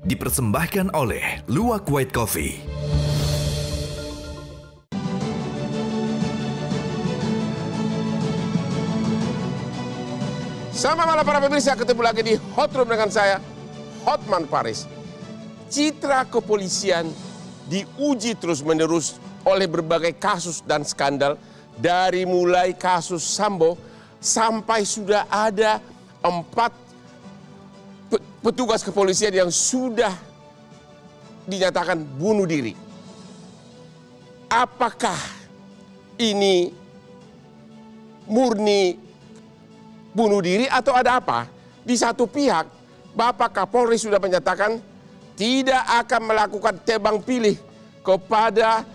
dipersembahkan oleh Luwak White Coffee. Selamat malam para pemirsa, ketemu lagi di Hot Room dengan saya, Hotman Paris. Citra kepolisian diuji terus-menerus oleh berbagai kasus dan skandal, dari mulai kasus Sambo sampai sudah ada 4 petugas kepolisian yang sudah dinyatakan bunuh diri. Apakah ini murni bunuh diri atau ada apa? Di satu pihak, Bapak Kapolri sudah menyatakan tidak akan melakukan tebang pilih kepada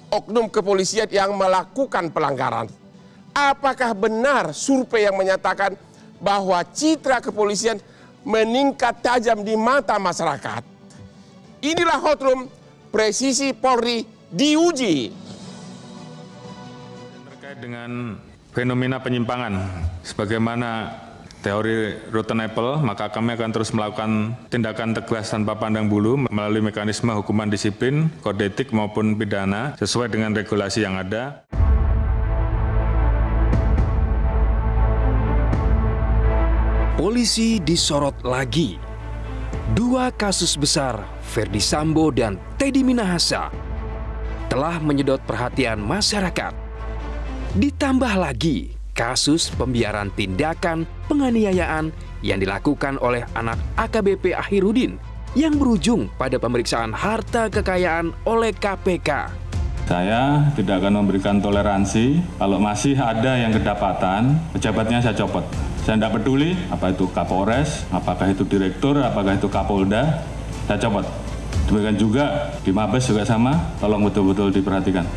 oknum kepolisian yang melakukan pelanggaran. Apakah benar survei yang menyatakan bahwa citra kepolisian meningkat tajam di mata masyarakat? Inilah Hot Room, presisi Polri diuji. Terkait dengan fenomena penyimpangan, sebagaimana teori rotten apple, maka kami akan terus melakukan tindakan tegas tanpa pandang bulu melalui mekanisme hukuman disiplin, kode etik maupun pidana sesuai dengan regulasi yang ada. Polisi disorot lagi. 2 kasus besar, Ferdi Sambo dan Teddy Minahasa, telah menyedot perhatian masyarakat. Ditambah lagi kasus pembiaran tindakan penganiayaan yang dilakukan oleh anak AKBP Ahirudin yang berujung pada pemeriksaan harta kekayaan oleh KPK. Saya tidak akan memberikan toleransi kalau masih ada yang kedapatan, pejabatnya saya copot. Saya tidak peduli apa itu Kapolres, apakah itu Direktur, apakah itu Kapolda, saya copot. Demikian juga di Mabes juga sama, tolong betul-betul diperhatikan.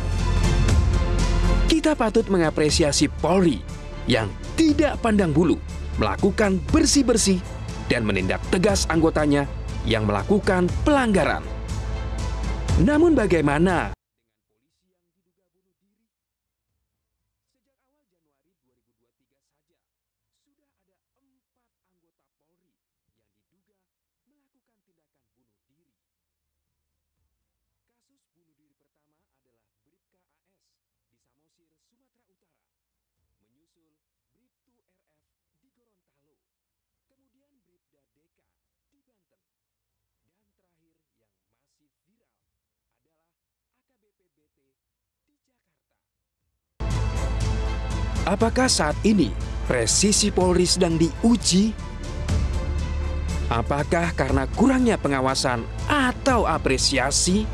Kita patut mengapresiasi Polri yang tidak pandang bulu, melakukan bersih-bersih dan menindak tegas anggotanya yang melakukan pelanggaran. Namun bagaimana apakah saat ini presisi Polri sedang diuji? Apakah karena kurangnya pengawasan atau apresiasi?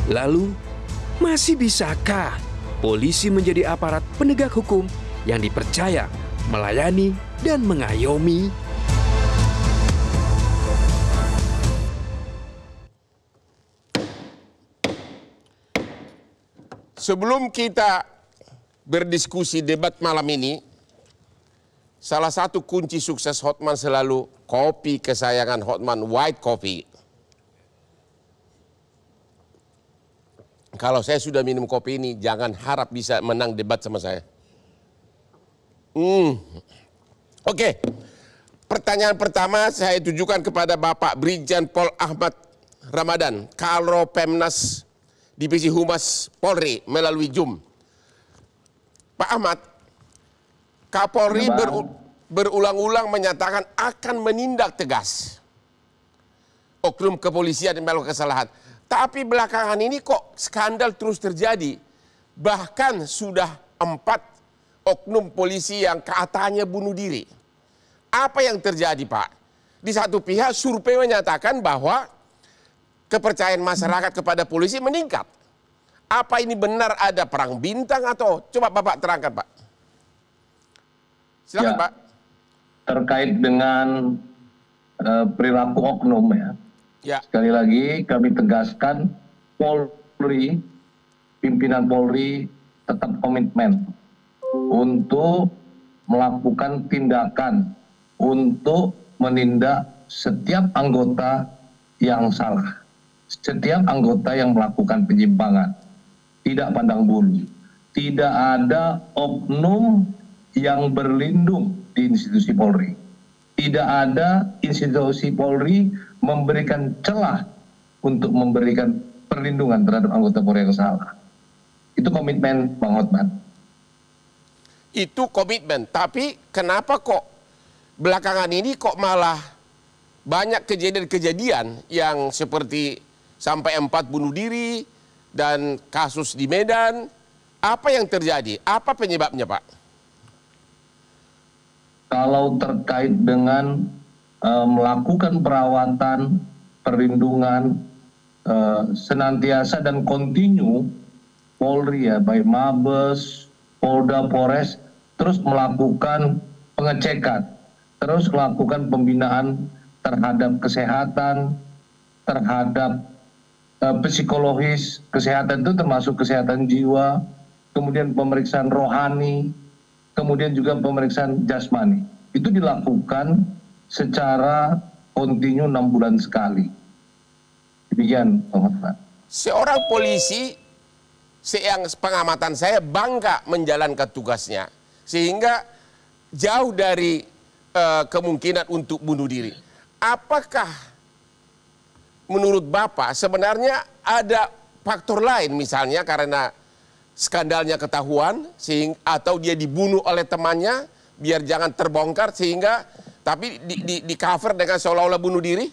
Lalu, masih bisakah polisi menjadi aparat penegak hukum yang dipercaya melayani dan mengayomi? Sebelum kita berdiskusi debat malam ini, salah satu kunci sukses Hotman selalu kopi kesayangan Hotman, White Coffee. Kalau saya sudah minum kopi ini, jangan harap bisa menang debat sama saya. Oke. Pertanyaan pertama saya tujukan kepada Bapak Brigjen Pol Ahmad Ramadan, Karo Pemnas Divisi Humas Polri melalui Zoom. Pak Ahmad, Kapolri berulang-ulang menyatakan akan menindak tegas oknum kepolisian yang melakukan kesalahan. Tapi belakangan ini kok skandal terus terjadi. Bahkan sudah 4 oknum polisi yang katanya bunuh diri. Apa yang terjadi, Pak? Di satu pihak survei menyatakan bahwa kepercayaan masyarakat kepada polisi meningkat. Apa ini benar ada perang bintang atau coba Bapak terangkan, Pak? Silakan, Pak. Terkait dengan perilaku oknum ya. Sekali lagi kami tegaskan Polri, pimpinan Polri tetap komitmen untuk melakukan tindakan untuk menindak setiap anggota yang salah, setiap anggota yang melakukan penyimpangan. Tidak pandang bulu, tidak ada oknum yang berlindung di institusi Polri. tidak ada institusi Polri memberikan celah untuk memberikan perlindungan terhadap anggota Polri yang salah. Itu komitmen Bang Hotman. Itu komitmen, tapi kenapa kok belakangan ini kok malah banyak kejadian-kejadian yang seperti sampai 4 bunuh diri dan kasus di Medan? Apa yang terjadi? Apa penyebabnya, Pak? Kalau terkait dengan melakukan perawatan, perlindungan, senantiasa dan kontinu, Polri ya, baik Mabes, Polda, Polres, terus melakukan pengecekan, terus melakukan pembinaan terhadap kesehatan, terhadap psikologis, kesehatan itu termasuk kesehatan jiwa, kemudian pemeriksaan rohani, kemudian juga pemeriksaan jasmani. Itu dilakukan secara kontinu 6 bulan sekali. Demikian, Pak. Seorang polisi, yang pengamatan saya, bangga menjalankan tugasnya, sehingga jauh dari kemungkinan untuk bunuh diri. Apakah menurut Bapak sebenarnya ada faktor lain, misalnya karena skandalnya ketahuan, atau dia dibunuh oleh temannya biar jangan terbongkar, sehingga tapi di cover dengan seolah-olah bunuh diri?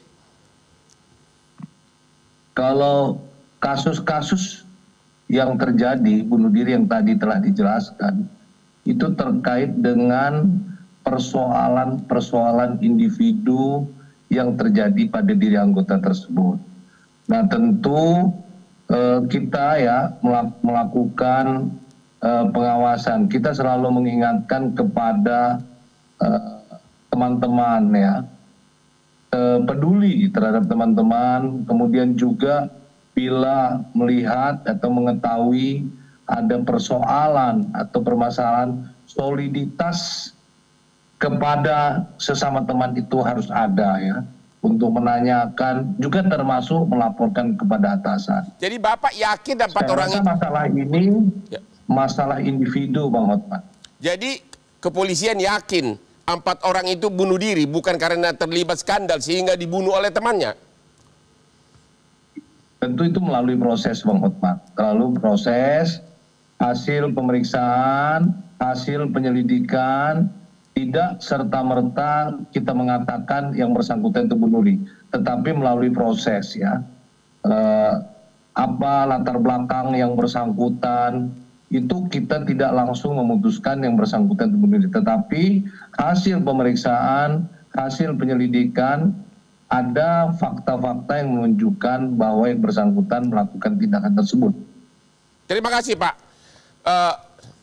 Kalau kasus-kasus yang terjadi bunuh diri yang tadi telah dijelaskan, itu terkait dengan persoalan-persoalan individu yang terjadi pada diri anggota tersebut. Nah, tentu kita ya melakukan pengawasan. Kita selalu mengingatkan kepada teman-teman ya, peduli terhadap teman-teman, kemudian juga bila melihat atau mengetahui ada persoalan atau permasalahan, soliditas kepada sesama teman itu harus ada ya, untuk menanyakan, juga termasuk melaporkan kepada atasan. Jadi Bapak yakin dan 4 orang itu? Masalah ini masalah individu, Bang Hotman. Jadi kepolisian yakin 4 orang itu bunuh diri bukan karena terlibat skandal sehingga dibunuh oleh temannya? Tentu itu melalui proses, Bang Hotman. Melalui proses, hasil pemeriksaan, hasil penyelidikan, tidak serta-merta kita mengatakan yang bersangkutan itu bunuh diri, tetapi melalui proses ya. Apa latar belakang yang bersangkutan, itu kita tidak langsung memutuskan yang bersangkutan itu bunuh diri, tetapi hasil pemeriksaan, hasil penyelidikan, ada fakta-fakta yang menunjukkan bahwa yang bersangkutan melakukan tindakan tersebut. Terima kasih, Pak.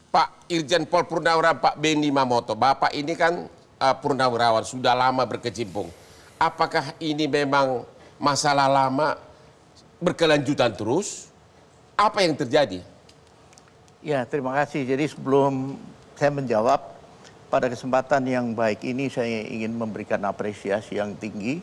Pak Irjen Pol Purnawirawan Pak Benny Mamoto, Bapak ini kan purnawirawan, sudah lama berkecimpung. Apakah ini memang masalah lama berkelanjutan terus? Apa yang terjadi? Ya, terima kasih. Jadi sebelum saya menjawab, pada kesempatan yang baik ini saya ingin memberikan apresiasi yang tinggi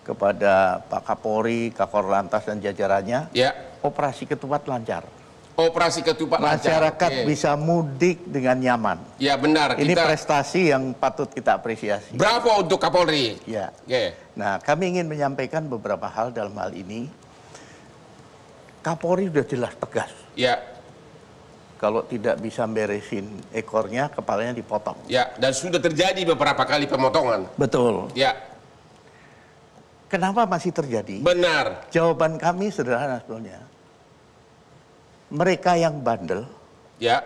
kepada Pak Kapolri, Kakor Lantas dan jajarannya. Ya. Operasi Ketupat lancar. Operasi Ketupat lancar. Masyarakat bisa mudik dengan nyaman. Ya, benar. Ini prestasi yang patut kita apresiasi. Bravo untuk Kapolri. Ya. Nah, kami ingin menyampaikan beberapa hal dalam hal ini. Kapolri sudah jelas tegas. Ya. Kalau tidak bisa beresin ekornya, kepalanya dipotong. Ya, dan sudah terjadi beberapa kali pemotongan. Betul. Ya. Kenapa masih terjadi? Benar. Jawaban kami sederhana sebetulnya. Mereka yang bandel, ya,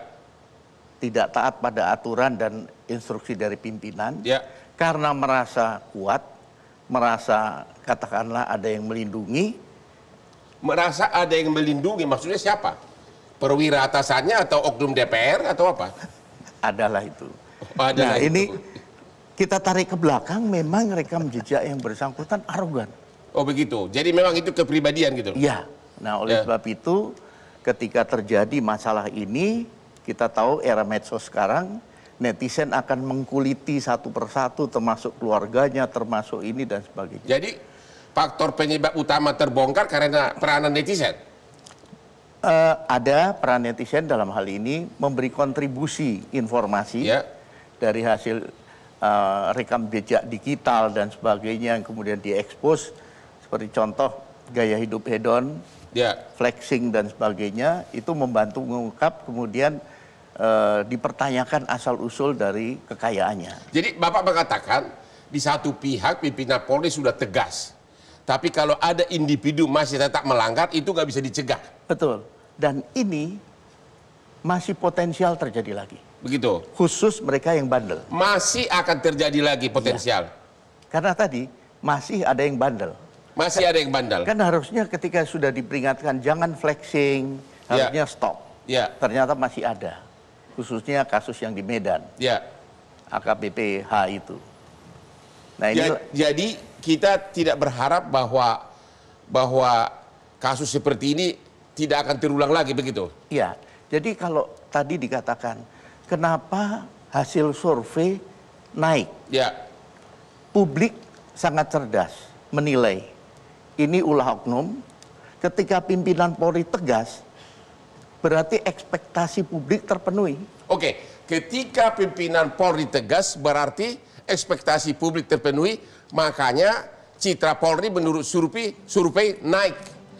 tidak taat pada aturan dan instruksi dari pimpinan, ya, karena merasa kuat, merasa katakanlah ada yang melindungi. Merasa ada yang melindungi, maksudnya siapa? Perwira atasannya atau oknum DPR atau apa? Adalah itu. Adalah nah itu. Ini kita tarik ke belakang, memang rekam jejak yang bersangkutan arogan. Oh begitu, jadi memang itu kepribadian gitu? Iya, nah oleh sebab itu ketika terjadi masalah ini, kita tahu era medsos sekarang, netizen akan mengkuliti satu persatu, termasuk keluarganya, termasuk ini dan sebagainya. Jadi faktor penyebab utama terbongkar karena peranan netizen? Ada peran netizen dalam hal ini memberi kontribusi informasi dari hasil rekam jejak digital dan sebagainya yang kemudian diekspos, seperti contoh gaya hidup hedon, flexing dan sebagainya, itu membantu mengungkap kemudian dipertanyakan asal-usul dari kekayaannya. Jadi Bapak mengatakan di satu pihak pimpinan Polri sudah tegas, tapi kalau ada individu masih tetap melanggar itu nggak bisa dicegah. Betul. Dan ini masih potensial terjadi lagi. Begitu. Khusus mereka yang bandel. Masih akan terjadi lagi potensial. Ya. Karena tadi masih ada yang bandel. Masih ada yang bandel. Kan harusnya ketika sudah diperingatkan jangan flexing, harusnya stop. Ya. Ternyata masih ada. Khususnya kasus yang di Medan. Ya. AKBP H itu. Nah, ini jadi kita tidak berharap bahwa kasus seperti ini tidak akan terulang lagi, begitu? Iya. Jadi kalau tadi dikatakan kenapa hasil survei naik? Ya. Publik sangat cerdas menilai ini ulah oknum. Ketika pimpinan Polri tegas, berarti ekspektasi publik terpenuhi. Oke, ketika pimpinan Polri tegas berarti ekspektasi publik terpenuhi, makanya citra Polri menurut survei naik.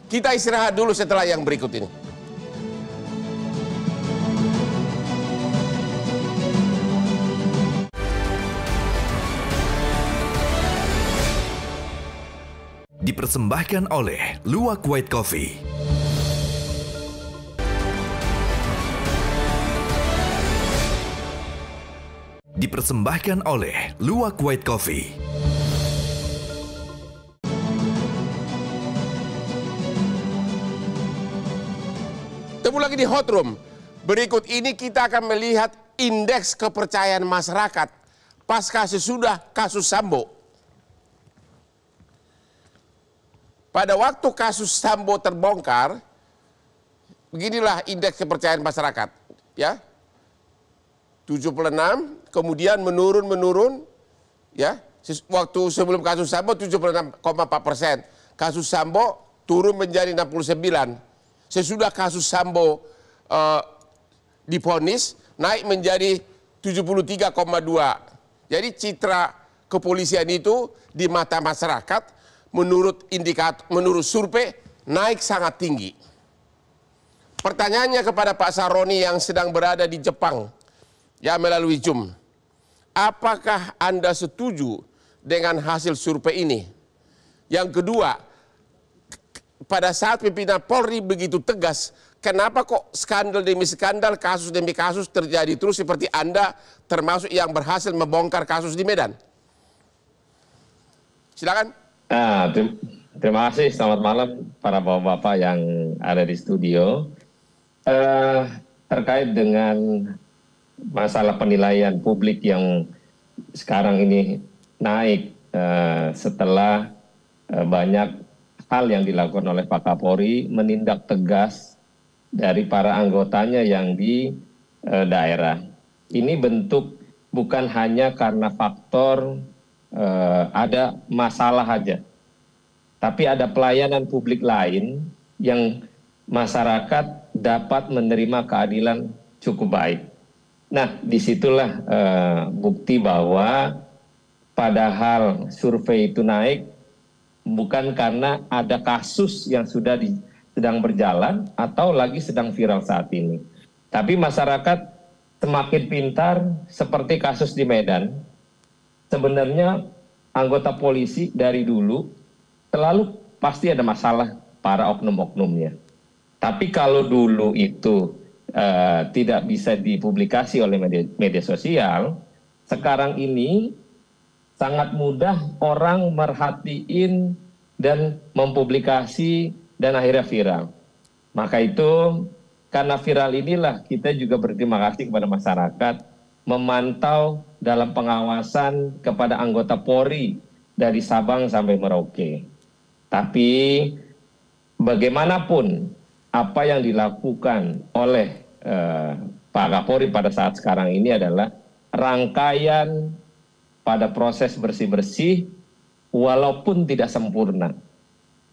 Kita istirahat dulu setelah yang berikut ini. Dipersembahkan oleh Luwak White Coffee. Dipersembahkan oleh Luwak White Coffee. Ketemu lagi di Hot Room. Berikut ini kita akan melihat indeks kepercayaan masyarakat pasca sesudah kasus Sambo. Pada waktu kasus Sambo terbongkar, beginilah indeks kepercayaan masyarakat, ya. 76, kemudian menurun, ya. Waktu sebelum kasus Sambo 76,4%. Kasus Sambo turun menjadi 69. Sesudah kasus Sambo divonis naik menjadi 73,2. Jadi citra kepolisian itu di mata masyarakat menurut survei naik sangat tinggi. Pertanyaannya kepada Pak Saroni yang sedang berada di Jepang, ya melalui Zoom, apakah Anda setuju dengan hasil survei ini? Yang kedua, pada saat pimpinan Polri begitu tegas, kenapa kok skandal demi skandal, kasus demi kasus terjadi terus seperti Anda termasuk yang berhasil membongkar kasus di Medan? Silakan. Terima kasih, selamat malam para bapak-bapak yang ada di studio. Terkait dengan masalah penilaian publik yang sekarang ini naik setelah banyak hal yang dilakukan oleh Pak Kapolri menindak tegas dari para anggotanya yang di daerah. Ini bentuk bukan hanya karena faktor ada masalah aja, tapi ada pelayanan publik lain yang masyarakat dapat menerima keadilan cukup baik. Nah, disitulah bukti bahwa padahal survei itu naik bukan karena ada kasus yang sedang berjalan atau lagi sedang viral saat ini. Tapi masyarakat semakin pintar seperti kasus di Medan. Sebenarnya anggota polisi dari dulu selalu pasti ada masalah para oknum-oknumnya. Tapi kalau dulu itu tidak bisa dipublikasi oleh media sosial, sekarang ini sangat mudah orang merhatiin dan mempublikasi dan akhirnya viral. Maka itu karena viral inilah kita juga berterima kasih kepada masyarakat memantau dalam pengawasan kepada anggota Polri dari Sabang sampai Merauke. Tapi bagaimanapun apa yang dilakukan oleh Pak Kapolri pada saat sekarang ini adalah rangkaian pada proses bersih-bersih walaupun tidak sempurna.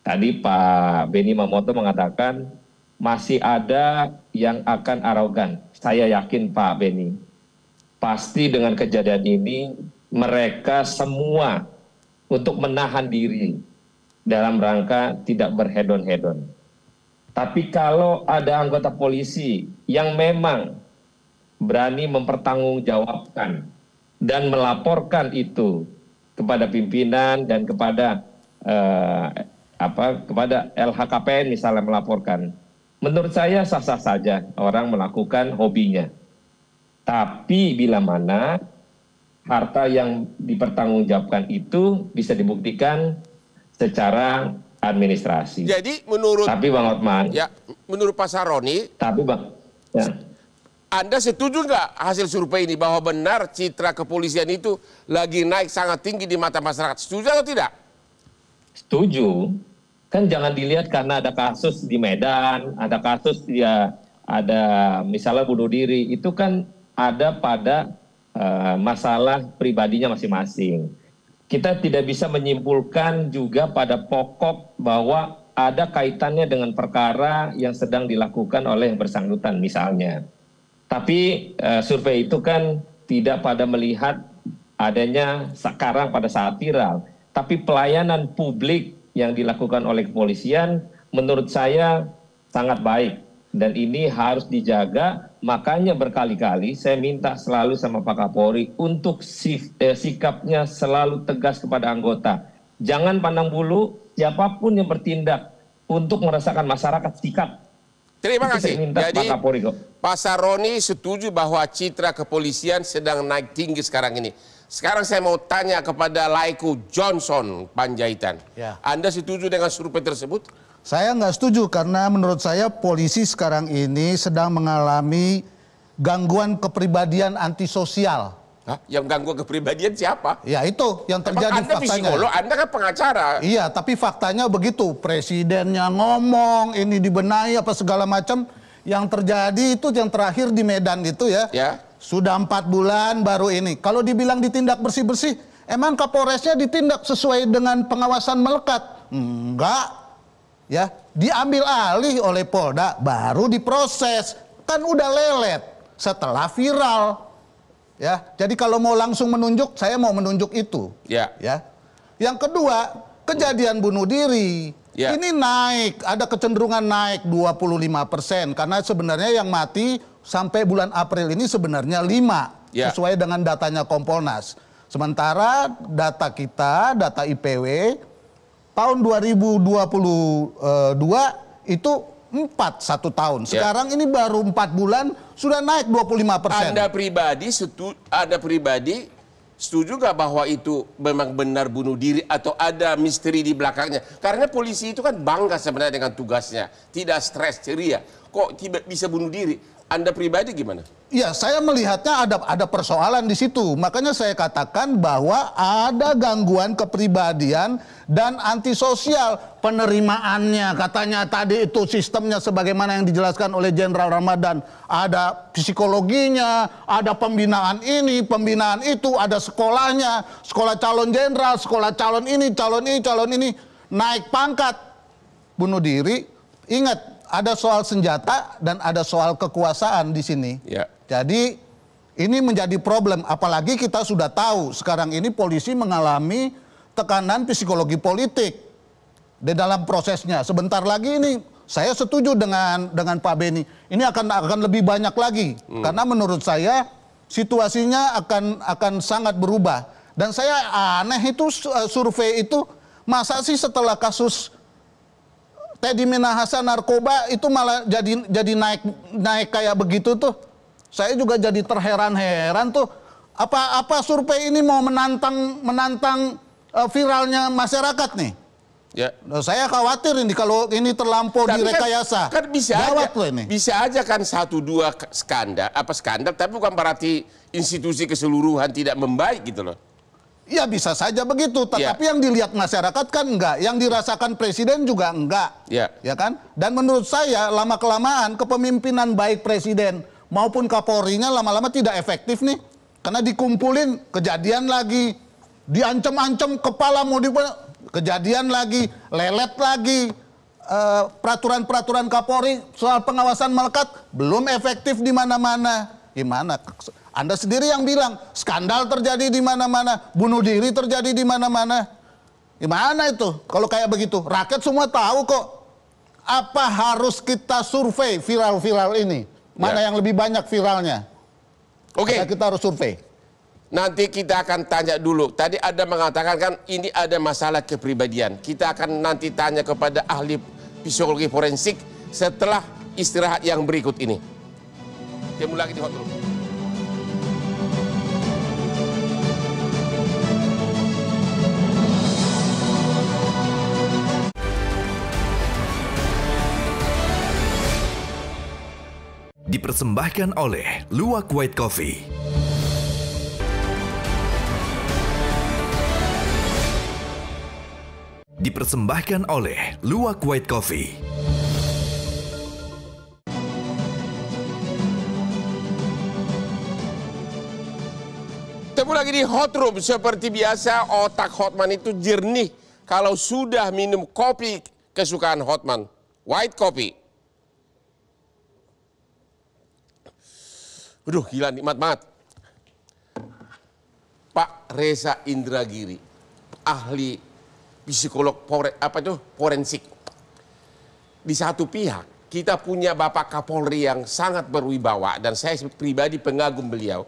Tadi Pak Beni Mamoto mengatakan masih ada yang akan arogan. Saya yakin Pak Beni, pasti dengan kejadian ini mereka semua untuk menahan diri dalam rangka tidak berhedon-hedon. Tapi kalau ada anggota polisi yang memang berani mempertanggungjawabkan dan melaporkan itu kepada pimpinan dan kepada kepada LHKPN misalnya melaporkan, menurut saya sah-sah saja orang melakukan hobinya. Tapi bila mana harta yang dipertanggungjawabkan itu bisa dibuktikan secara administrasi. Jadi menurut Bang Hotman, ya, menurut Pak Saroni, ya. Anda setuju nggak hasil survei ini bahwa benar citra kepolisian itu lagi naik sangat tinggi di mata masyarakat? Setuju atau tidak? Setuju. Kan jangan dilihat karena ada kasus di Medan, ada kasus ya, ada misalnya bunuh diri, itu kan ada pada masalah pribadinya masing-masing. Kita tidak bisa menyimpulkan juga pada pokok bahwa ada kaitannya dengan perkara yang sedang dilakukan oleh yang bersangkutan misalnya. Tapi survei itu kan tidak pada melihat adanya sekarang pada saat viral, tapi pelayanan publik yang dilakukan oleh kepolisian menurut saya sangat baik dan ini harus dijaga. Makanya berkali-kali saya minta selalu sama Pak Kapolri untuk sikapnya selalu tegas kepada anggota. Jangan pandang bulu, siapapun yang bertindak untuk merasakan masyarakat sikap. Terima kasih. Jadi Pak Kapolri kok. Pak Saroni setuju bahwa citra kepolisian sedang naik tinggi sekarang ini. Sekarang saya mau tanya kepada Laiku Johnson Panjaitan. Ya. Anda setuju dengan survei tersebut? Saya nggak setuju karena menurut saya polisi sekarang ini sedang mengalami gangguan kepribadian antisosial. Hah? Yang gangguan kepribadian siapa? Ya itu yang terjadi. Emang Anda psikolog, Anda kan pengacara. Iya, tapi faktanya begitu. Presidennya ngomong, ini dibenahi apa segala macam. Yang terjadi itu yang terakhir di Medan itu ya. Ya. Sudah 4 bulan baru ini. Kalau dibilang ditindak bersih-bersih, emang Kapolresnya ditindak sesuai dengan pengawasan melekat? Enggak. Ya, diambil alih oleh Polda, baru diproses. Kan udah lelet setelah viral. Ya, jadi kalau mau langsung menunjuk, saya mau menunjuk itu. Ya. Ya. Yang kedua, kejadian bunuh diri. Ya. Ini naik, ada kecenderungan naik 25% karena sebenarnya yang mati sampai bulan April ini sebenarnya 5 Ya. sesuai dengan datanya Kompolnas. Sementara data kita, data IPW tahun 2022 itu 4 1 tahun. Sekarang ini baru 4 bulan sudah naik 25%. Anda pribadi setuju nggak bahwa itu memang benar bunuh diri atau ada misteri di belakangnya? Karena polisi itu kan bangga sebenarnya dengan tugasnya, tidak stres, ceria. Kok bisa bunuh diri? Anda pribadi gimana? Ya, saya melihatnya ada persoalan di situ. Makanya saya katakan bahwa ada gangguan kepribadian dan antisosial. Penerimaannya katanya tadi itu sistemnya sebagaimana yang dijelaskan oleh Jenderal Ramadan. Ada psikologinya, ada pembinaan ini, pembinaan itu, ada sekolahnya, sekolah calon jenderal, sekolah calon ini, calon ini. Naik pangkat, bunuh diri. Ingat, ada soal senjata dan ada soal kekuasaan di sini. Ya. Jadi ini menjadi problem. Apalagi kita sudah tahu sekarang ini polisi mengalami tekanan psikologi politik di dalam prosesnya. Sebentar lagi ini saya setuju dengan Pak Beni. Ini akan lebih banyak lagi karena menurut saya situasinya akan sangat berubah. Dan saya aneh itu survei itu masa sih setelah kasus Teddy Minahasa narkoba itu malah jadi naik kayak begitu tuh. Saya juga jadi terheran-heran tuh. Apa survei ini mau menantang viralnya masyarakat nih? Ya. Saya khawatir ini kalau ini terlampau direkayasa. Kan bisa Gawat aja. loh ini. Bisa aja kan 1-2 skandal, tapi bukan berarti institusi keseluruhan tidak membaik gitu loh. Ya bisa saja begitu, tetapi yang dilihat masyarakat kan enggak, yang dirasakan presiden juga enggak, ya kan? Dan menurut saya lama-kelamaan kepemimpinan baik presiden maupun Kapolrinya lama-lama tidak efektif nih, karena dikumpulin kejadian lagi, diancam-ancam kepala mau kejadian lagi, lelet lagi, peraturan-peraturan Kapolri soal pengawasan melekat belum efektif di mana-mana. Gimana? Anda sendiri yang bilang skandal terjadi di mana-mana, bunuh diri terjadi di mana-mana. Gimana itu? Kalau kayak begitu, rakyat semua tahu kok. Apa harus kita survei viral-viral ini? Mana yang lebih banyak viralnya? Oke. Kita harus survei. Nanti kita akan tanya dulu. Tadi ada mengatakan kan ini ada masalah kepribadian. Kita akan nanti tanya kepada ahli psikologi forensik setelah istirahat yang berikut ini. Ketemu lagi di Hot Room. Dipersembahkan oleh Luwak White Coffee. Dipersembahkan oleh Luwak White Coffee. Ketemu lagi di Hot Room. Seperti biasa, otak Hotman itu jernih kalau sudah minum kopi kesukaan Hotman, White Coffee. Aduh, gila nikmat banget. Pak Reza Indragiri, ahli psikolog forensik. Di satu pihak, kita punya Bapak Kapolri yang sangat berwibawa dan saya pribadi pengagum beliau.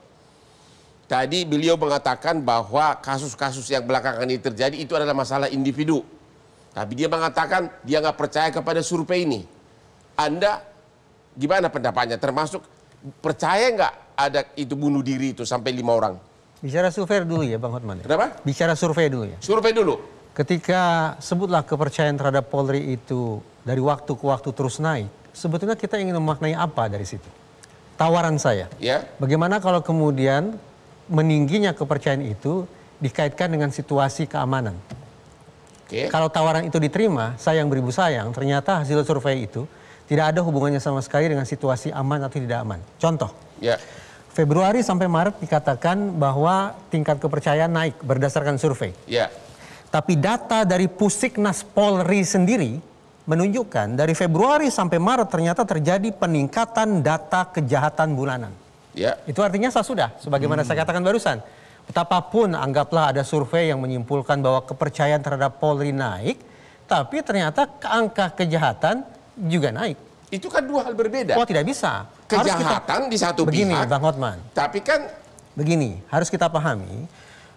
Tadi beliau mengatakan bahwa kasus-kasus yang belakangan ini terjadi itu adalah masalah individu. Tapi dia mengatakan dia nggak percaya kepada survei ini. Anda gimana pendapatnya? Termasuk percaya nggak ada itu bunuh diri itu sampai 5 orang? Bicara survei dulu ya Bang Hotman. Kenapa? Bicara survei dulu ya. Survei dulu. Ketika sebutlah kepercayaan terhadap Polri itu dari waktu ke waktu terus naik, sebetulnya kita ingin memaknai apa dari situ? Tawaran saya, Ya. bagaimana kalau kemudian meningginya kepercayaan itu dikaitkan dengan situasi keamanan? Oke. Kalau tawaran itu diterima, sayang beribu sayang, ternyata hasil survei itu tidak ada hubungannya sama sekali dengan situasi aman atau tidak aman. Contoh, Ya. Februari sampai Maret dikatakan bahwa tingkat kepercayaan naik berdasarkan survei. Ya. Tapi data dari Pusiknas Polri sendiri menunjukkan dari Februari sampai Maret ternyata terjadi peningkatan data kejahatan bulanan. Ya. Itu artinya sudah, sebagaimana saya katakan barusan. Betapapun anggaplah ada survei yang menyimpulkan bahwa kepercayaan terhadap Polri naik, tapi ternyata angka kejahatan juga naik. Itu kan dua hal berbeda. Oh tidak bisa. Kejahatan di satu begini, pihak. Bang Hotman. Tapi kan Begini, harus kita pahami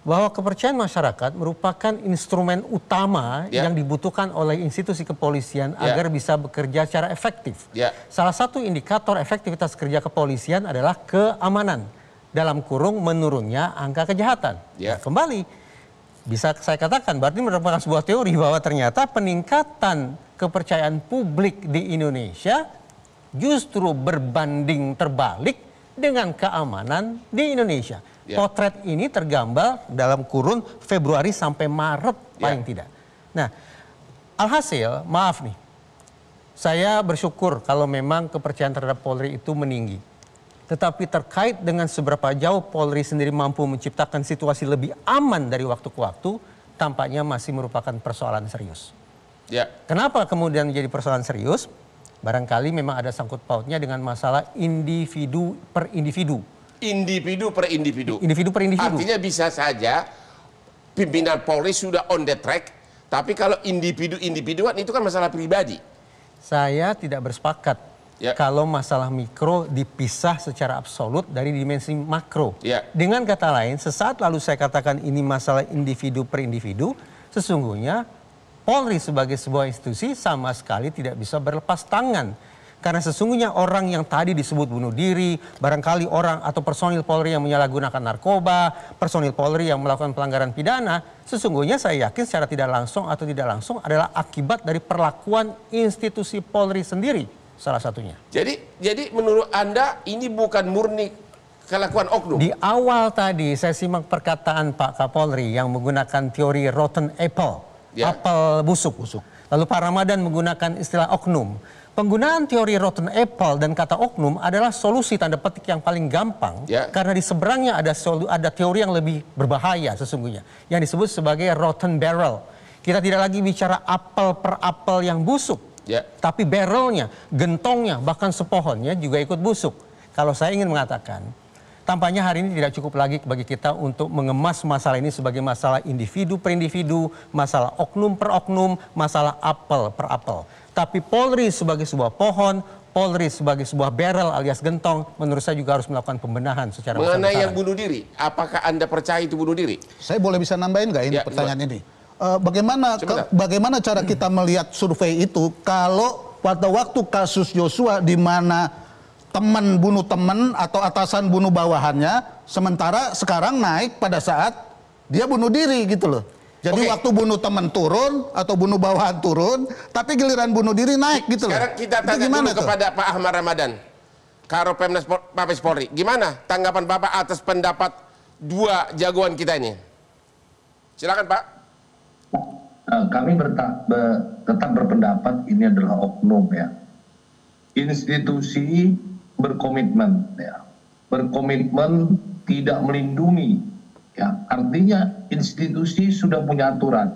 bahwa kepercayaan masyarakat merupakan instrumen utama yang dibutuhkan oleh institusi kepolisian agar bisa bekerja secara efektif. Salah satu indikator efektivitas kerja kepolisian adalah keamanan. Dalam kurung menurunnya angka kejahatan. Nah, kembali, bisa saya katakan berarti merupakan sebuah teori bahwa ternyata peningkatan kepercayaan publik di Indonesia justru berbanding terbalik dengan keamanan di Indonesia. Potret ini tergambar dalam kurun Februari sampai Maret paling tidak. Nah, alhasil, maaf nih, saya bersyukur kalau memang kepercayaan terhadap Polri itu meninggi. Tetapi terkait dengan seberapa jauh Polri sendiri mampu menciptakan situasi lebih aman dari waktu ke waktu, tampaknya masih merupakan persoalan serius. Kenapa kemudian menjadi persoalan serius? Barangkali memang ada sangkut pautnya dengan masalah individu per individu. Individu per individu. Individu per individu. Artinya bisa saja pimpinan Polri sudah on the track, tapi kalau individu-individuan itu kan masalah pribadi. Saya tidak bersepakat kalau masalah mikro dipisah secara absolut dari dimensi makro. Dengan kata lain, sesaat lalu saya katakan ini masalah individu per individu, sesungguhnya Polri sebagai sebuah institusi sama sekali tidak bisa berlepas tangan. Karena sesungguhnya orang yang tadi disebut bunuh diri, barangkali orang atau personil Polri yang menyalahgunakan narkoba, personil Polri yang melakukan pelanggaran pidana, sesungguhnya saya yakin secara tidak langsung atau tidak langsung adalah akibat dari perlakuan institusi Polri sendiri, salah satunya. Jadi menurut Anda ini bukan murni kelakuan oknum? Di awal tadi saya simak perkataan Pak Kapolri yang menggunakan teori rotten apple, apel busuk. Lalu Pak Ramadan menggunakan istilah oknum. Penggunaan teori rotten apple dan kata oknum adalah solusi tanda petik yang paling gampang karena di seberangnya ada teori yang lebih berbahaya sesungguhnya yang disebut sebagai rotten barrel. Kita tidak lagi bicara apel per apel yang busuk, tapi barrelnya, gentongnya, bahkan sepohonnya juga ikut busuk. Kalau saya ingin mengatakan, tampaknya hari ini tidak cukup lagi bagi kita untuk mengemas masalah ini sebagai masalah individu per individu, masalah oknum per oknum, masalah apel per apel. Tapi Polri sebagai sebuah pohon, Polri sebagai sebuah barrel alias gentong, menurut saya juga harus melakukan pembenahan secara besar-besaran. Mengenai yang bunuh diri, apakah Anda percaya itu bunuh diri? Saya boleh bisa nambahin nggak ini pertanyaan ini? Bagaimana cara kita melihat survei itu kalau pada waktu kasus Yosua di mana teman bunuh teman atau atasan bunuh bawahannya, sementara sekarang naik pada saat dia bunuh diri gitu loh. Jadi waktu bunuh teman turun atau bunuh bawahan turun, tapi giliran bunuh diri naik gitu loh. Sekarang kita tanya dulu kepada Pak Ahmad Ramadan, Karopemnas Mabes Polri. Gimana tanggapan Bapak atas pendapat dua jagoan kita ini? Silakan Pak. Kami tetap berpendapat ini adalah oknum ya. Institusi berkomitmen ya. Berkomitmen tidak melindungi ya. Artinya institusi sudah punya aturan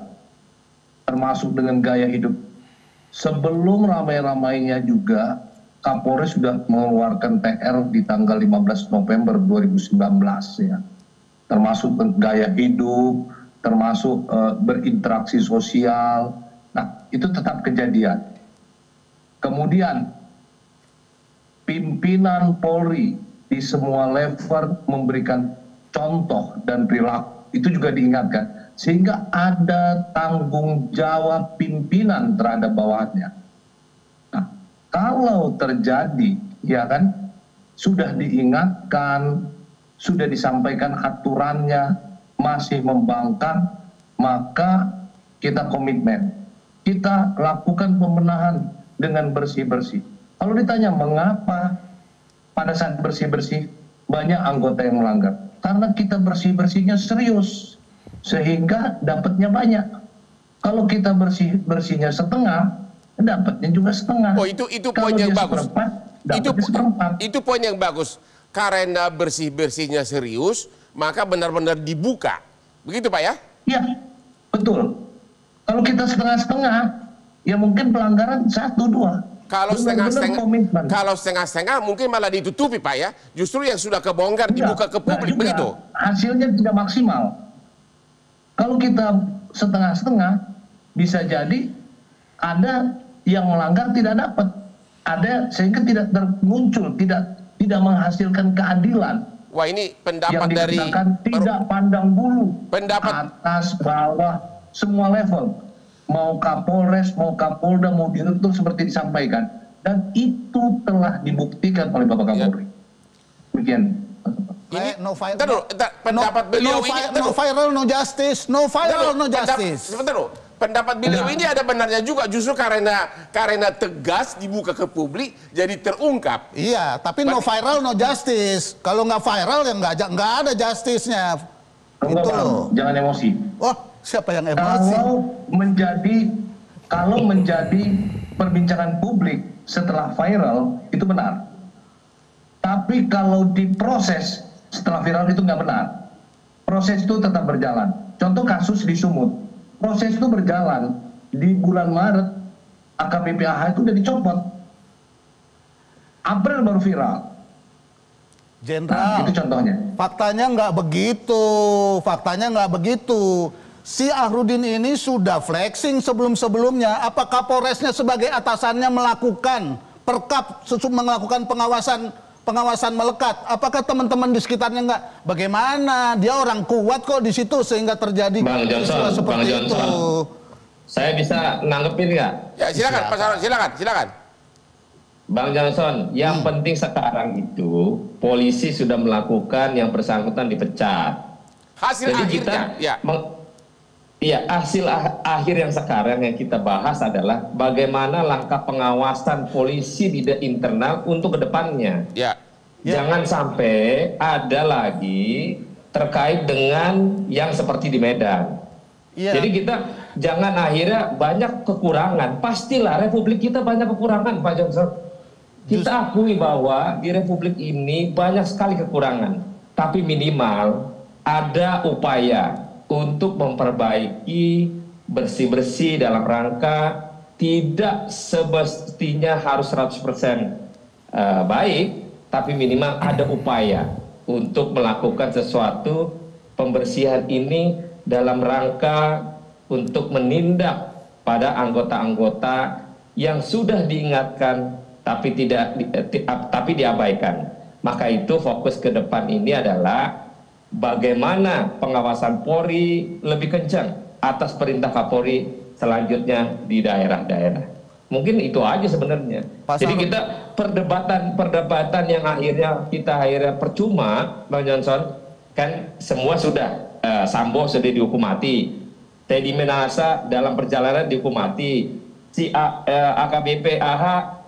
termasuk dengan gaya hidup. Sebelum ramai-ramainya juga Kapolres sudah mengeluarkan PR di tanggal 15 November 2019 ya. Termasuk gaya hidup, termasuk berinteraksi sosial. Nah, itu tetap kejadian. Kemudian pimpinan Polri di semua level memberikan contoh dan perilaku, itu juga diingatkan. Sehingga ada tanggung jawab pimpinan terhadap bawahannya. Nah, kalau terjadi, ya kan, sudah diingatkan, sudah disampaikan aturannya, masih membangkang, maka kita komitmen. Kita lakukan pembenahan dengan bersih-bersih. Kalau ditanya mengapa pada saat bersih-bersih banyak anggota yang melanggar, karena kita bersih-bersihnya serius sehingga dapatnya banyak. Kalau kita bersihnya setengah, dapatnya juga setengah. Oh, itu poin yang bagus. Itu poin yang bagus. Karena bersih-bersihnya serius, maka benar-benar dibuka. Begitu Pak ya? Iya, betul. Kalau kita setengah-setengah, ya mungkin pelanggaran 1-2. Kalau setengah-setengah mungkin malah ditutupi Pak ya. Justru yang sudah kebongkar dibuka ke publik begitu. Hasilnya tidak maksimal. Kalau kita setengah-setengah, bisa jadi ada yang melanggar tidak dapat. Ada sehingga tidak muncul, tidak menghasilkan keadilan. Wah, ini pendapat yang dari tidak pandang bulu. Pendapat atas, bawah, semua level. Mau Kapolres, mau Kapolda, mau Direktur seperti disampaikan. Dan itu telah dibuktikan oleh Bapak Kapolri. Demikian. Pendapat beliau ini no viral, no justice. No viral, no justice. Sebentar loh. Pendapat beliau ini ada benarnya juga, justru karena tegas dibuka ke publik jadi terungkap. Iya, tapi no viral, no justice. Kalau nggak viral ya nggak ada justice-nya. Itu loh. Jangan emosi. Oh, siapa yang emosi? Kalau menjadi perbincangan publik setelah viral itu benar. Tapi kalau diproses setelah viral itu nggak benar. Proses itu tetap berjalan. Contoh kasus di Sumut. Proses itu berjalan. Di bulan Maret, AKBP AH itu udah dicopot. April baru viral. Jenderal, itu contohnya. Faktanya nggak begitu. Si Ahrudin ini sudah flexing sebelum-sebelumnya. Apakah Kapolresnya sebagai atasannya melakukan perkap, melakukan pengawasan melekat? Apakah teman-teman di sekitarnya nggak? Bagaimana? Dia orang kuat kok di situ sehingga terjadi seperti itu. Saya bisa nanggepin nggak? Ya silakan, Pak Sarwan, silakan. Bang Johnson, yang penting sekarang itu polisi sudah melakukan, yang bersangkutan dipecat. Hasil Jadi akhirnya, hasil akhir yang sekarang yang kita bahas adalah bagaimana langkah pengawasan polisi di internal untuk kedepannya. Jangan sampai ada lagi terkait dengan yang seperti di Medan. Jadi kita jangan akhirnya banyak kekurangan. Pastilah Republik kita banyak kekurangan, Pak Johnson. Kita akui bahwa di Republik ini banyak sekali kekurangan. Tapi minimal ada upaya untuk memperbaiki, bersih-bersih dalam rangka tidak semestinya harus 100% baik, tapi minimal ada upaya. untuk melakukan sesuatu pembersihan ini dalam rangka untuk menindak pada anggota-anggota yang sudah diingatkan tapi diabaikan. Maka itu fokus ke depan ini adalah bagaimana pengawasan Polri lebih kencang atas perintah Kapolri selanjutnya di daerah-daerah. Mungkin itu aja sebenarnya. Jadi kita perdebatan yang akhirnya percuma, Bang Johnson, kan semua sudah Sambo sudah dihukum mati, Teddy Minahasa dalam perjalanan dihukum mati, si AKBP AH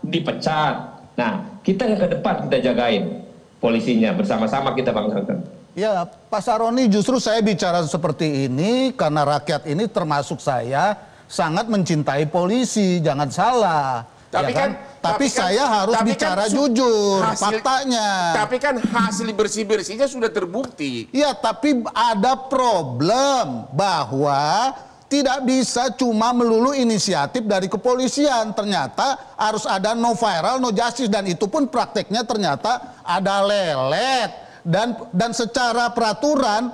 dipecat. Nah, kita yang ke depan kita jagain polisinya bersama-sama kita bangsakan. Ya, Pak Saroni, justru saya bicara seperti ini karena rakyat ini termasuk saya sangat mencintai polisi, jangan salah. Tapi ya kan? Tapi saya harus bicara jujur, faktanya. Tapi kan hasil bersih-bersihnya sudah terbukti. Ya, tapi ada problem bahwa tidak bisa cuma melulu inisiatif dari kepolisian. Ternyata harus ada no viral, no justice, dan itu pun prakteknya ternyata ada lelet. Dan secara peraturan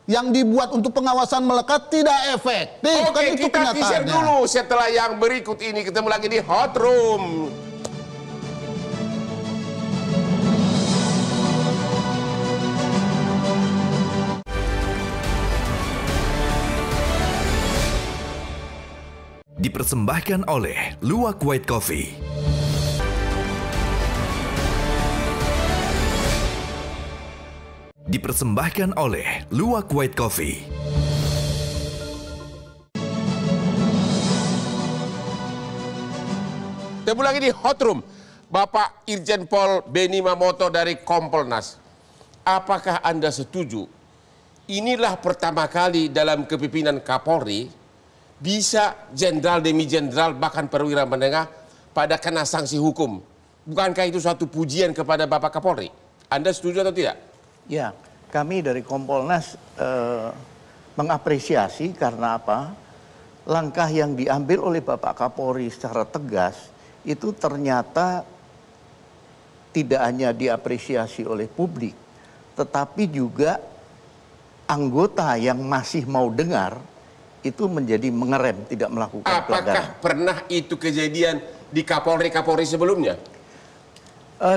yang dibuat untuk pengawasan melekat tidak efektif. Oke, kan itu kita teaser dulu. Setelah yang berikut ini ketemu lagi di Hot Room. Dipersembahkan oleh Luwak White Coffee. Dipersembahkan oleh Luwak White Coffee. Ketemu lagi di Hot Room. Bapak Irjen Pol Beni Mamoto dari Kompolnas. Apakah Anda setuju? Inilah pertama kali dalam kepemimpinan Kapolri bisa jenderal demi jenderal bahkan perwira menengah pada kena sanksi hukum. Bukankah itu suatu pujian kepada Bapak Kapolri? Anda setuju atau tidak? Ya, kami dari Kompolnas mengapresiasi karena apa? Langkah yang diambil oleh Bapak Kapolri secara tegas itu ternyata tidak hanya diapresiasi oleh publik, tetapi juga anggota yang masih mau dengar itu menjadi mengerem, tidak melakukan pelanggaran. Apakah pernah itu kejadian di Kapolri-Kapolri sebelumnya?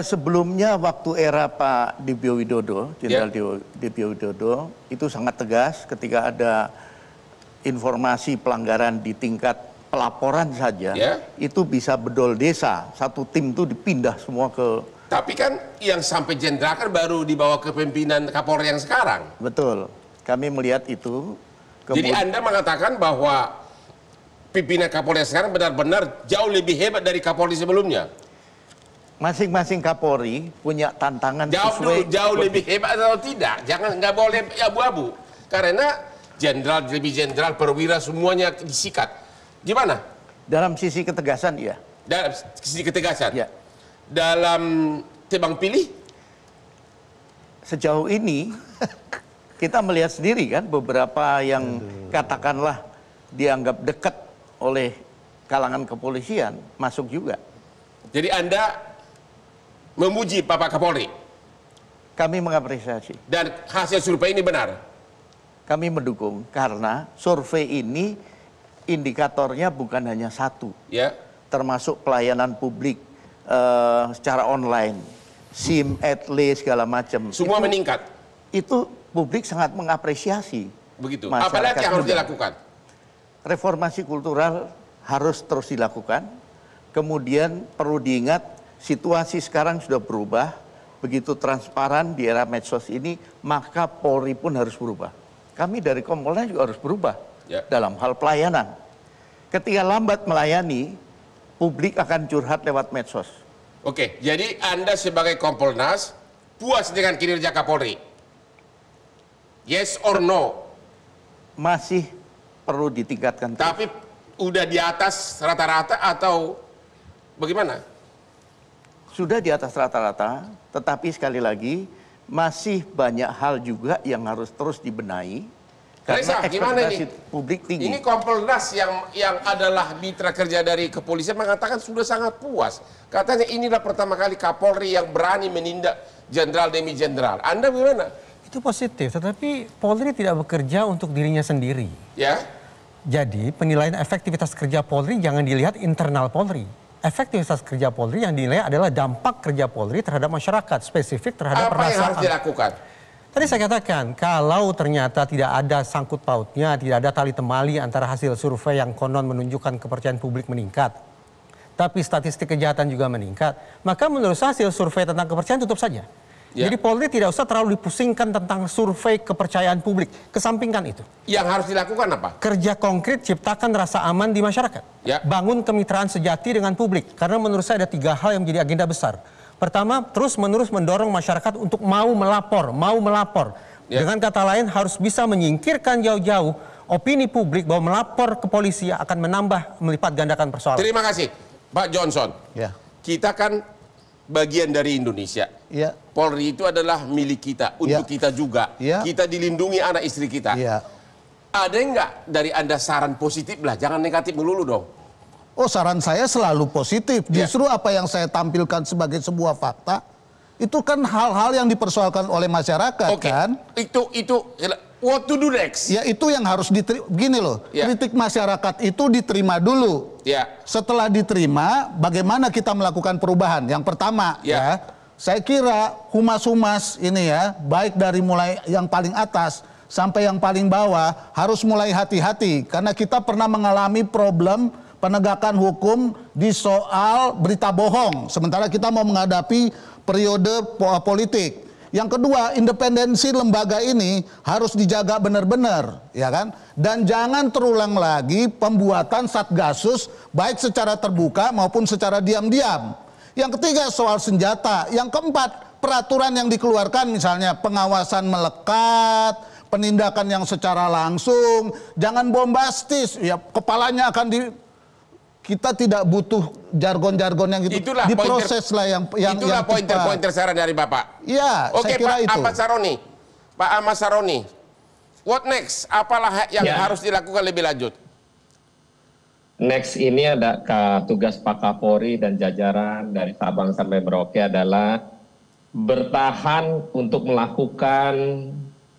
Sebelumnya waktu era Pak Dibyo Widodo, Jenderal Dibyo Widodo, itu sangat tegas ketika ada informasi pelanggaran di tingkat pelaporan saja, itu bisa bedol desa. Satu tim itu dipindah semua ke... Tapi kan yang sampai jenderal kan baru dibawa ke pimpinan Kapolri yang sekarang. Betul, kami melihat itu. Jadi Anda mengatakan bahwa pimpinan Kapolri yang sekarang benar-benar jauh lebih hebat dari Kapolri sebelumnya? Masing-masing Kapolri punya tantangan jauh lebih hebat atau tidak? Nggak boleh abu-abu. Karena jenderal, lebih jenderal, perwira semuanya disikat. Gimana? Dalam sisi ketegasan, ya. Dalam sisi ketegasan? Ya. Dalam tebang pilih? Sejauh ini kita melihat sendiri kan beberapa yang katakanlah dianggap dekat oleh kalangan kepolisian masuk juga. Jadi Anda memuji Bapak Kapolri? Kami mengapresiasi. Dan hasil survei ini benar? Kami mendukung karena survei ini indikatornya bukan hanya satu. Ya. Termasuk pelayanan publik secara online, SIM, ETLE, segala macam. Semua meningkat? Itu publik sangat mengapresiasi. Begitu. Apalagi yang harus dilakukan? Reformasi kultural harus terus dilakukan. Kemudian perlu diingat situasi sekarang sudah berubah, begitu transparan di era medsos ini, maka Polri pun harus berubah. Kami dari Kompolnas juga harus berubah dalam hal pelayanan. Ketika lambat melayani, publik akan curhat lewat medsos. Oke, jadi Anda sebagai Kompolnas puas dengan kinerja Kapolri? Yes or no? Masih perlu ditingkatkan. Tapi udah di atas rata-rata atau bagaimana? Sudah di atas rata-rata, tetapi sekali lagi masih banyak hal juga yang harus terus dibenahi karena ekspektasi publik tinggi. Ini Kompolnas yang adalah mitra kerja dari kepolisian mengatakan sudah sangat puas. Katanya inilah pertama kali Kapolri yang berani menindak jenderal demi jenderal. Anda bagaimana? Itu positif, tetapi Polri tidak bekerja untuk dirinya sendiri. Ya. Jadi penilaian efektivitas kerja Polri jangan dilihat internal Polri. Efektivitas kerja Polri yang dinilai adalah dampak kerja Polri terhadap masyarakat, spesifik terhadap apa yang harus dilakukan? Tadi saya katakan, kalau ternyata tidak ada sangkut pautnya, tidak ada tali temali antara hasil survei yang konon menunjukkan kepercayaan publik meningkat, tapi statistik kejahatan juga meningkat, maka menurut saya hasil survei tentang kepercayaan tutup saja. Ya. Jadi Polri tidak usah terlalu dipusingkan tentang survei kepercayaan publik. Kesampingkan itu. Yang harus dilakukan apa? Kerja konkret, ciptakan rasa aman di masyarakat. Ya. Bangun kemitraan sejati dengan publik. Karena menurut saya ada 3 hal yang menjadi agenda besar. Pertama, terus-menerus mendorong masyarakat untuk mau melapor. Ya. Dengan kata lain, harus bisa menyingkirkan jauh-jauh opini publik bahwa melapor ke polisi akan menambah melipat gandakan persoalan. Terima kasih, Pak Johnson. Ya. Kita kan bagian dari Indonesia. Ya. Polri itu adalah milik kita, untuk kita juga. Ya. Kita dilindungi anak istri kita. Ya. Ada enggak dari Anda saran positif lah, jangan negatif melulu dong. Oh, saran saya selalu positif. Justru apa yang saya tampilkan sebagai sebuah fakta, itu kan hal-hal yang dipersoalkan oleh masyarakat kan. Itu what to do next? Ya itu yang harus gini loh, kritik masyarakat itu diterima dulu. Ya. Setelah diterima, bagaimana kita melakukan perubahan? Yang pertama saya kira humas-humas ini ya, baik dari mulai yang paling atas sampai yang paling bawah harus mulai hati-hati. Karena kita pernah mengalami problem penegakan hukum di soal berita bohong. Sementara kita mau menghadapi periode politik. Yang kedua, independensi lembaga ini harus dijaga benar-benar, ya kan? Dan jangan terulang lagi pembuatan satgasus baik secara terbuka maupun secara diam-diam. Yang ketiga, soal senjata. Yang keempat, peraturan yang dikeluarkan misalnya pengawasan melekat, penindakan yang secara langsung, jangan bombastis. Ya, kepalanya akan kita tidak butuh jargon-jargon yang gitu. Itulah diproses lah yang itulah pointer-pointer saran dari Bapak. Iya, oke, saya kira Pak itu. Pak Ahmad Saroni, what next? Apalah yang harus dilakukan lebih lanjut? Next ini ada tugas Pak Kapolri dan jajaran dari Sabang sampai Merauke adalah bertahan untuk melakukan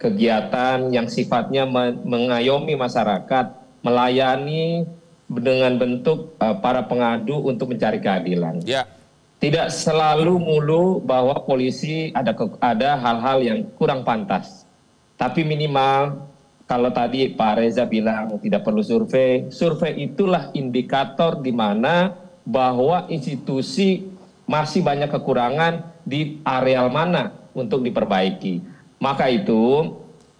kegiatan yang sifatnya mengayomi masyarakat, melayani dengan bentuk para pengadu untuk mencari keadilan. Ya. Tidak selalu mulu bahwa polisi ada hal-hal yang kurang pantas. Tapi minimal kalau tadi Pak Reza bilang tidak perlu survei, survei itulah indikator di mana bahwa institusi masih banyak kekurangan di areal mana untuk diperbaiki. Maka itu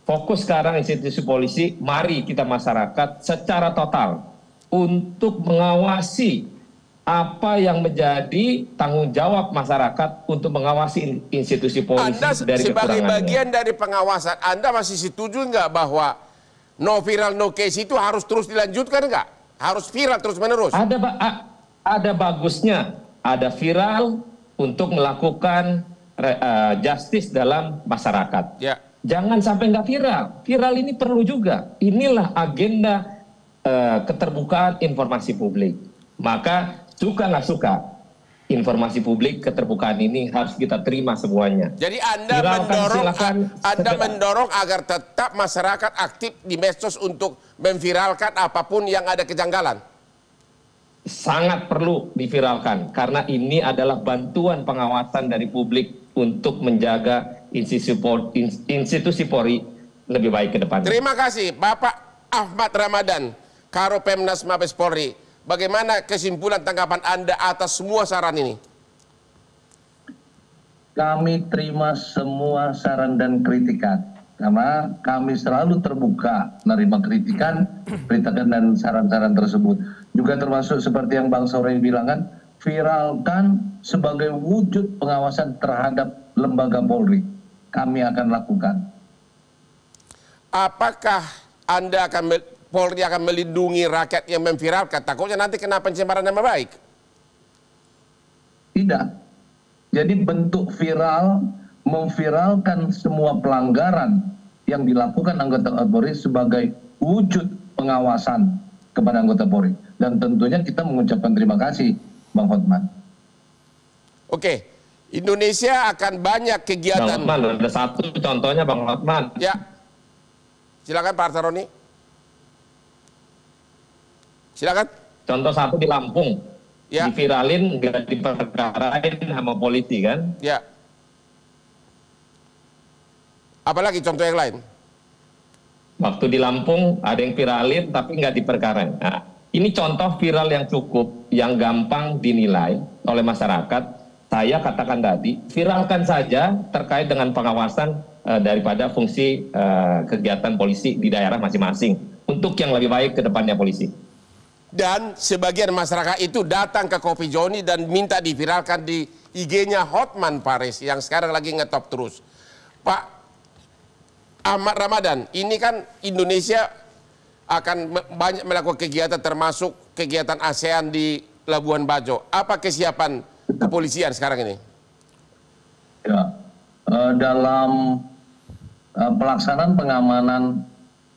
fokus sekarang institusi polisi, mari kita masyarakat secara total untuk mengawasi apa yang menjadi tanggung jawab masyarakat untuk mengawasi institusi polisi. Anda dari sebagai bagian dari pengawasan, Anda masih setuju nggak bahwa no viral no case itu harus terus dilanjutkan nggak? Harus viral terus menerus? Ada bagusnya, ada viral untuk melakukan justice dalam masyarakat. Ya. Jangan sampai nggak viral. Viral ini perlu juga. Inilah agenda keterbukaan informasi publik. Maka suka nggak suka, informasi publik keterbukaan ini harus kita terima semuanya. Jadi Anda mendorong agar tetap masyarakat aktif di medsos untuk memviralkan apapun yang ada kejanggalan. Sangat perlu diviralkan karena ini adalah bantuan pengawasan dari publik untuk menjaga institusi Polri lebih baik ke depan. Terima kasih Bapak Ahmad Ramadan, Karopemnas Mabes Polri. Bagaimana kesimpulan tanggapan Anda atas semua saran ini? Kami terima semua saran dan kritikan. Karena kami selalu terbuka menerima kritikan dan saran-saran tersebut. Juga termasuk seperti yang Bang Sauri bilang kan, viralkan sebagai wujud pengawasan terhadap lembaga Polri. Kami akan lakukan. Apakah Polri akan melindungi rakyat yang memviralkan? Takutnya nanti kena pencemaran nama baik. Tidak. Jadi bentuk viral, memviralkan semua pelanggaran yang dilakukan anggota Polri sebagai wujud pengawasan kepada anggota Polri. Dan tentunya kita mengucapkan terima kasih, Bang Hotman. Oke, Indonesia akan banyak kegiatan. Bang Hotman, ada satu contohnya Bang Hotman. Ya, silakan Pak Artaroni. Silakan. Contoh satu di Lampung, ya. Diviralin nggak diperkarain sama polisi kan? Ya. Apalagi contoh yang lain? Waktu di Lampung ada yang viralin tapi nggak diperkarain. Nah, ini contoh viral yang cukup, yang gampang dinilai oleh masyarakat. Saya katakan tadi, viralkan saja terkait dengan pengawasan daripada fungsi kegiatan polisi di daerah masing-masing untuk yang lebih baik ke depannya polisi. Dan sebagian masyarakat itu datang ke Kopi Joni dan minta diviralkan di IG-nya Hotman Paris yang sekarang lagi ngetop terus. Pak Ahmad Ramadan, ini kan Indonesia akan banyak melakukan kegiatan termasuk kegiatan ASEAN di Labuan Bajo. Apa kesiapan kepolisian sekarang ini? Ya, dalam pelaksanaan pengamanan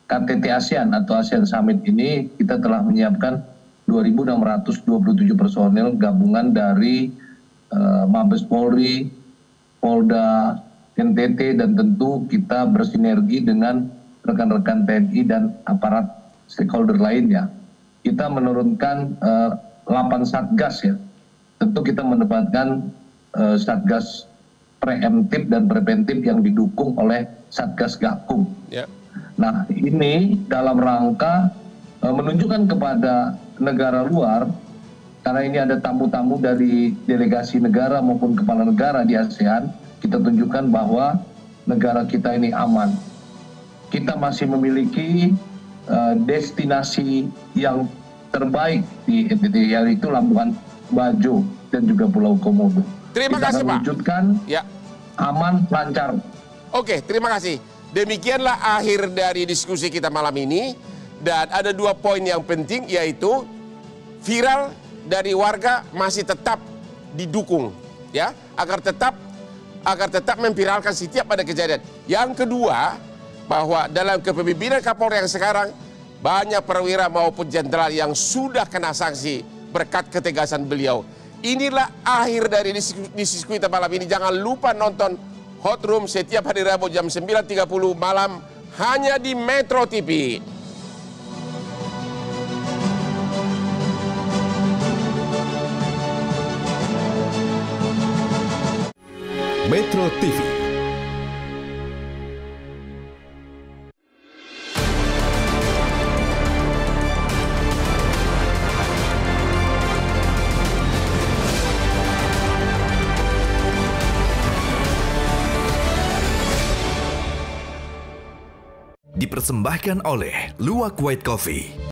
KTT ASEAN atau ASEAN Summit ini, kita telah menyiapkan 2.627 personil gabungan dari Mabes Polri, Polda, NTT, dan tentu kita bersinergi dengan rekan-rekan TNI dan aparat stakeholder lainnya. Kita menurunkan 8 satgas ya. Tentu kita menempatkan satgas preemptif dan preventif yang didukung oleh satgas Gakum. Yeah. Nah, ini dalam rangka menunjukkan kepada negara luar, karena ini ada tamu-tamu dari delegasi negara maupun kepala negara di ASEAN, kita tunjukkan bahwa negara kita ini aman. Kita masih memiliki destinasi yang terbaik di NTT, yaitu Labuan Bajo dan juga Pulau Komodo. Terima kasih, Pak. Wujudkan aman, lancar. Oke, terima kasih. Demikianlah akhir dari diskusi kita malam ini. Dan ada 2 poin yang penting, yaitu viral dari warga masih tetap didukung, ya, agar tetap memviralkan setiap ada kejadian. Yang kedua, bahwa dalam kepemimpinan Kapolri yang sekarang banyak perwira maupun jenderal yang sudah kena sanksi berkat ketegasan beliau. Inilah akhir dari diskusi kita malam ini. Jangan lupa nonton Hot Room setiap hari Rabu jam 9.30 malam hanya di Metro TV. Metro TV. Dipersembahkan oleh Luwak White Coffee.